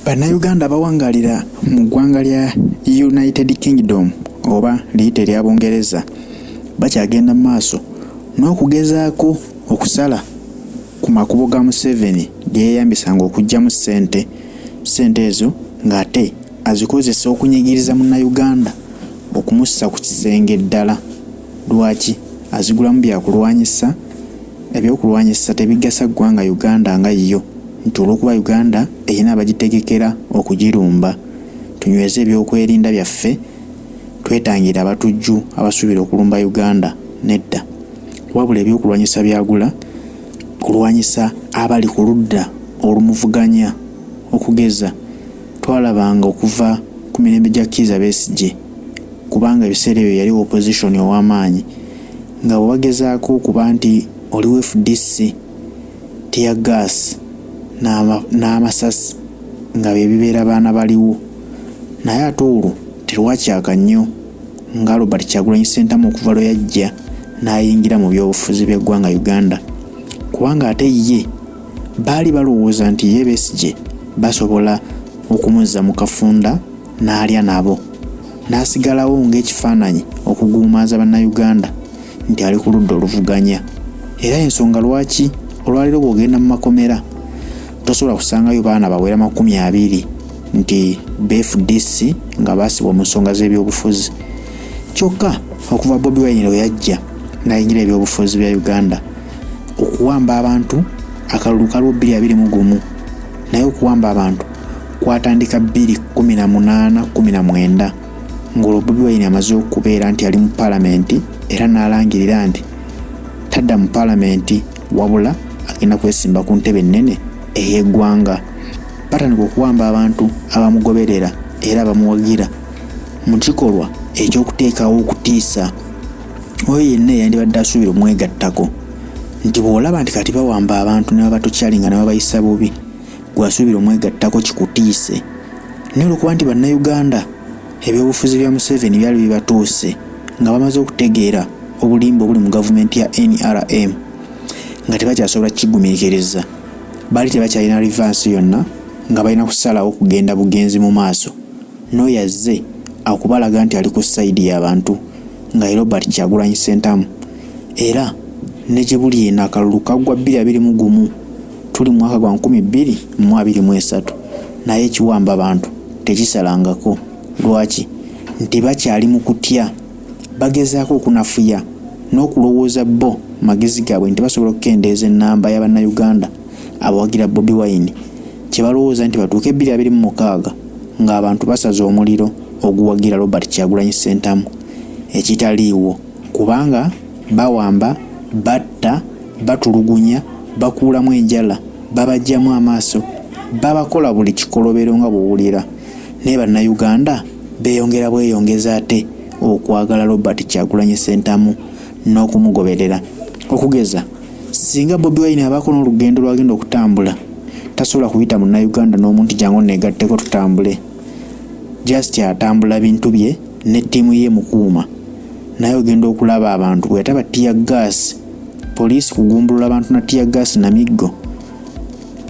Bannayuganda bawangalira mu ggwanga lya United Kingdom oba liyite lya Bungereza bakyagenda mu maaso n'okugezaako okusala ku makubo ga Museveni gye yeeyambisanga okuggyamu ssente ezo ng'ate azikozesa okunyigiriza munnayuganda okumussa ku kisenge ddala. Lwaki? Azigulamu byakulwanyisa, ebyokulwanyisa tebigasa ggwanga Uganda nga yo, nti olw'okuba Uganda erina abagitegekera okugirumba. Tunyweze ebyokwerinda byaffe, twetangira abatujju abasuubira okulumba Uganda. Nedda, wabula ebyokulwanyisa byagula kulwanyisa abali ku ludda olumuvuganya. Okugeza twalabanga okuva ku mirembe gya Kizza Besigye, kubanga ebiseera ebyo yali opposition ow'amaanyi, nga bwebagezaako okuba nti oliwo FDC, tear gas n'amasasi nga bebibeera baana baliwo. Naye ate olwo terwakyaka nnyo nga Robert Kyagulanyi Ssentamu okuva lwe yajja n'ayingira mu byobufuzi by'eggwanga Uganda, kubanga ate ye baali balowooza nti ye Besigye basobola okumuzza mu kafunda n'alya nabo, n'asigalawo ng'ekifaananyi okuguumaaza bannayuganda nti ali ku ludda oluvuganya. Era ensonga lwaki olwaliro bw'ogenda mu makomera tosobola kusangayo baana bawera 20 nti BFDC nga baasibwa mu nsonga z'ebyobufuzi. Kyokka okuva Bobi Wine we yajja n'ayingira ebyobufuzi bya Uganda, okuwamba abantu akalulu kaliwo 2021, naye okuwamba abantu kwatandika 2018-19 ng'olwo Bobi Wine amaze okubeera nti ali mu palamenti era n'alangirira nti tadda mu palamenti wabula agenda kwesimba ku ntebe ennene ey'eggwanga. Batandika okuwamba abantu abamugoberera era abamuwagira mu kikolwa eky'okuteekawo okutiisa. Oyo yenna yandibadde asuubira omwegattako nti bw'olaba nti kati bawamba abantu ne babatokyalinga ne babayisa bubi, gwasuubira omwegattako kikutiise. Naye olw'okuba nti bannayuganda ebyobufuzi bya Museveni byali bibatuuse nga bamaze okutegeera obulimba obuli mu gavumenti ya NRM nga tebakyasobola kigumiikiriza, baali tebakyalina rivansi yonna nga balina kusalawo kugenda bugenzi mu maaso. N'oyo azze akubalaga nti ali ku sayidi y'abantu nga Robert Kyagulanyi Ssentamu, era ne gye buli yena akalulu kaggwa 2021, tuli mu mwaka gwa 2023, naye ekiwamba abantu tekisalangako. Lwaki? Nti bakyali mu kutya, bagezaako okunafuya n'okulowooza bo magezi gaabwe nti basobola okukendeeza ennamba y'abannayuganda abawagira Bobi Wine, kye balowooza nti batuuke 2026 ng'abantu basaza omuliro oguwagira Robert Kyagulanyi Ssentamu, ekitaliiwo, kubanga bawamba, batta, batulugunya, bakuulamu enjala, babajjamu amaaso, babakola buli kikolobero nga bw'owulira. Naye bannayuganda beeyongera bweyongeza ate okwagala Robert Kyagulanyi Ssentamu n'okumugoberera. Okugeza singa Bobi Wine abaako n'olugendo lwagenda okutambula, tasobola kuyita munnayuganda n'omuntu jangu neegatteko tutambule. Just atambula bintu bye ne ttiimu ye mukuuma. Naye ogenda okulaba abantu bwe yataba tear gas, poliisi kugumbulula abantu na tear gas na miggo,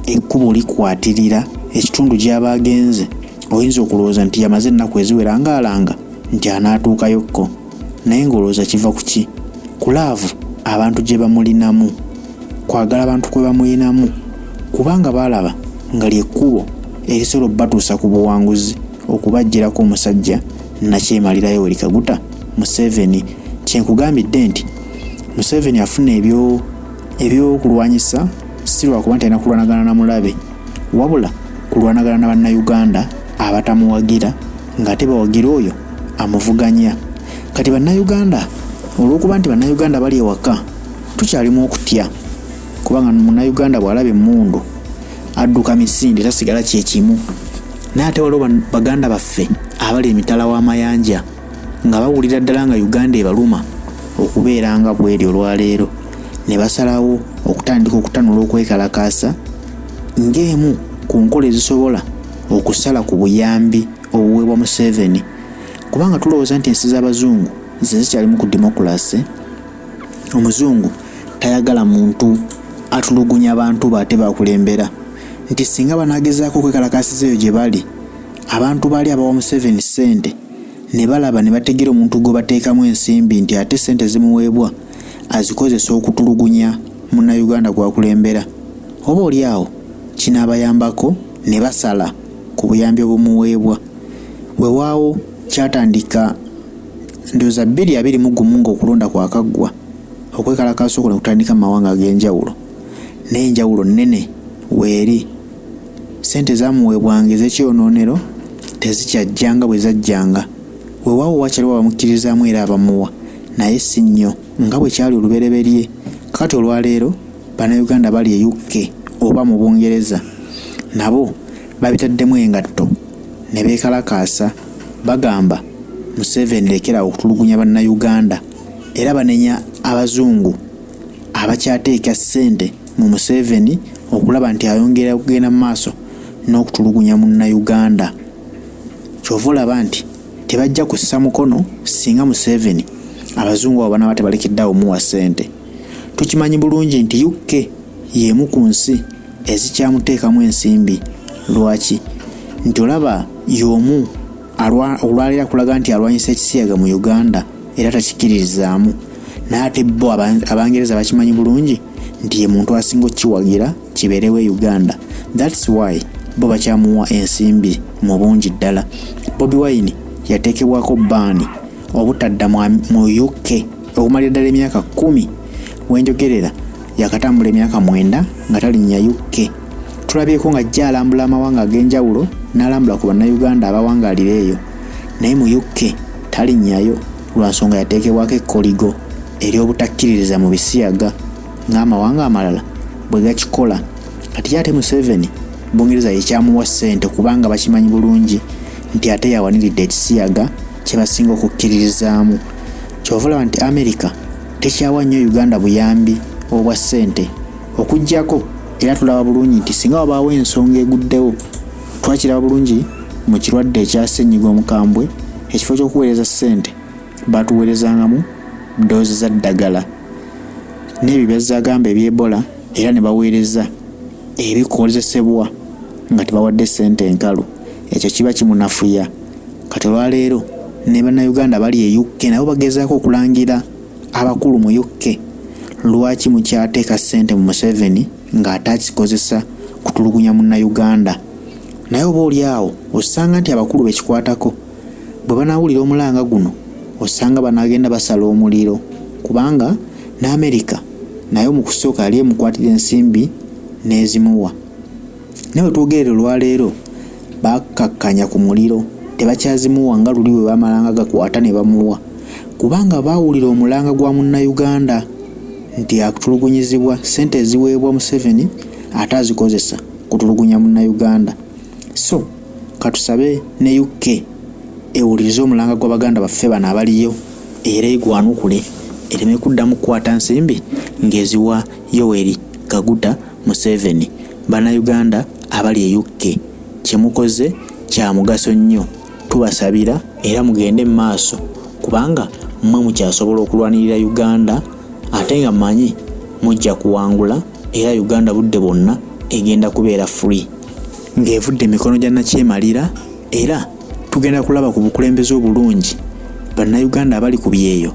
ekkubo likwatirira ekitundu gy'aba agenze, oyinza okulowooza nti yamaze ennaku eziwera ng'alanga nti anaatuukayokko. Naye ng'olowooza kiva ku ki? Kulaavu abantu gye bamulinamu, kwagala abantu kwe bamulinamu, kubanga baalaba nga lyekkubo erisobola batuusa ku buwanguzi okubajjirako omusajja nakyemalirayo Yoweri Kaguta Museveni. Kyenkugambidde nti Museveni afuna ebyokulwanyisa si lwakuba nti alina kulwanagana na mulabe, wabula kulwanagana na bannayuganda abatamuwagira ng'ate bawagira oyo amuvuganya. Kati bannayuganda olw'okuba nti bannayuganda bali ewaka tukyalimu okutya, kubanga munnayuganda bw'alaba emmundu adduka misinde tasigala kyekimu. Naye ate waliwo baganda baffe abali emitala w'amayanja nga bawulira ddala nga Uganda ebaluma okubeera nga bw'eri olwaleero, ne basalawo okutandika okutanula okwekalakaasa ng'emu ku nkola ezisobola okusala ku buyambi obuweebwa Museveni, kubanga tulowooza nti ensi z'abazungu ze zikyalimu ku demokulasi. Omuzungu tayagala muntu atulugunya abantu baate bakulembera, nti singa banagezaako okwekalakasiza eyo gye bali abantu baali abawa Museveni ssente ne balaba ne bategera omuntu gwe bateekamu ensimbi nti ate ssente zimuweebwa azikozesa okutulugunya munnayuganda gwakulembera, oba oli awo kinaabayambako ne basala ku buyambi obumuweebwa. Weewaawo kyatandika ndowooza 2021 ng'okulonda kwakaggwa, okwekalakasa okwo ne kutandika mu mawanga ag'enjawulo, n'enjawulo nnene weeri. Ssente zaamuweebwanga ez'ekyonoonero tezikyajjanga bwe zajjanga. Weewaawo wakyaliwo abamukkirizaamu era abamuwa, naye si nnyo nga bwe kyali olubereberye. Kati olwaleero bannayuganda bali e UK oba mu Bungereza nabo babitaddemu engatto ne beekalakaasa bagamba Museveni lekera okutulugunya bannayuganda, era banenya abazungu abakyateeka ssente mu Museveni okulaba nti ayongera okugenda mu maaso n'okutulugunya munnayuganda. Kyova olaba nti tebajja kussa mukono singa Museveni abazungu abo banaba tebalekeddeawo muwa ssente. Tukimanyi bulungi nti UK y'emu ku nsi ezikyamuteekamu ensimbi. Lwaki? Nti olaba y'omu olwalira kulaga nti alwanyisa ekisiyaga mu Uganda era takikiririzaamu, naye ate bo Abangereza bakimanyi bulungi nti ye muntu asinga okukiwagira kibeerewo e Uganda. That's why bo bakyamuwa ensimbi mu bungi ddala. Bobi Wine yateekebwako bbaani obutadda mu UK okumalira ddala emyaka 10. Wenjogerera yakatambula emyaka 9 nga talinnya UK. Tulabyeko nga ajja alambula amawanga ag'enjawulo n'alambula ku bannayuganda abawangaalira eyo, naye mu UK talinnyayo lwa nsonga yateekebwako ekkoligo ery'obutakkiririza mu bisiyaga ng'amawanga amalala bwe gakikola. Kati ate Museveni Bungereza yekyamuwa ssente kubanga bakimanyi bulungi nti ate yawaniridde ekisiyaga kye basinga okukkiririzaamu. Kyova olaba nti Amerika tekyawa nnyo Uganda buyambi obwa ssente okuggyako, era tulaba bulungi nti singa wabaawo ensonga eguddewo, twakiraba bulungi mu kirwadde ekya ssennyiga omukambwe, ekifo ky'okuweereza ssente baatuweerezangamu ddoozi za ddagala n'ebyo byazzagamba eby'Ebola, era ne baweereza ebikozesebwa nga tebawadde ssente enkalu. Ekyo kiba kimunafuya. Kati olwaleero ne bannayuganda bali e UK nabo bagezaako okulangira abakulu mu UK lwaki mukyateeka ssente mu Museveni ng'ate akikozesa kutulugunya munnayuganda. Naye oba oli awo osanga nti abakulu bekikwatako bwe banaawulira omulanga guno osanga banaagenda basala omuliro, kubanga n'Amerika naye mu kusooka yali emukwatira ensimbi n'ezimuwa. Naye twogerera olwaleero bakkakkanya ku muliro, tebakyazimuwa nga luli bwe bamalanga gakwata ne bamuwa, kubanga baawulira omulanga gwa munnayuganda nti akutulugunyizibwa, ssente eziweebwa Museveni ate azikozesa kutulugunya munnayuganda. So katusabe ne UK ewulirize omulanga gw'abaganda baffe bano abaliyo era egwanukule ereme kuddamu kukwata nsimbi ng'eziwa Yoweri Kaguta Museveni. Bannayuganda abali e UK kye mukoze kya mugaso nnyo, tubasabira era mugende mu maaso kubanga mmwe mukyasobola okulwanirira Uganda ate nga mmanyi mujja kuwangula, era Uganda budde bwonna egenda kubeera free ng'evudde mikono gya nakyemalira, era tugenda kulaba ku bukulembeze obulungi. Bannayuganda abali ku byeyo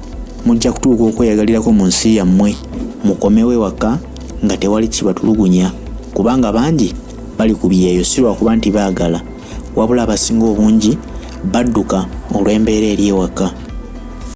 mujja kutuuka okweyagalirako mu nsi yammwe, mukomewo ewaka nga tewali kibatulugunya, kubanga bangi bali ku byeyo si lwakuba nti baagala, wabula abasinga obungi badduka olw'embeera eri ewaka.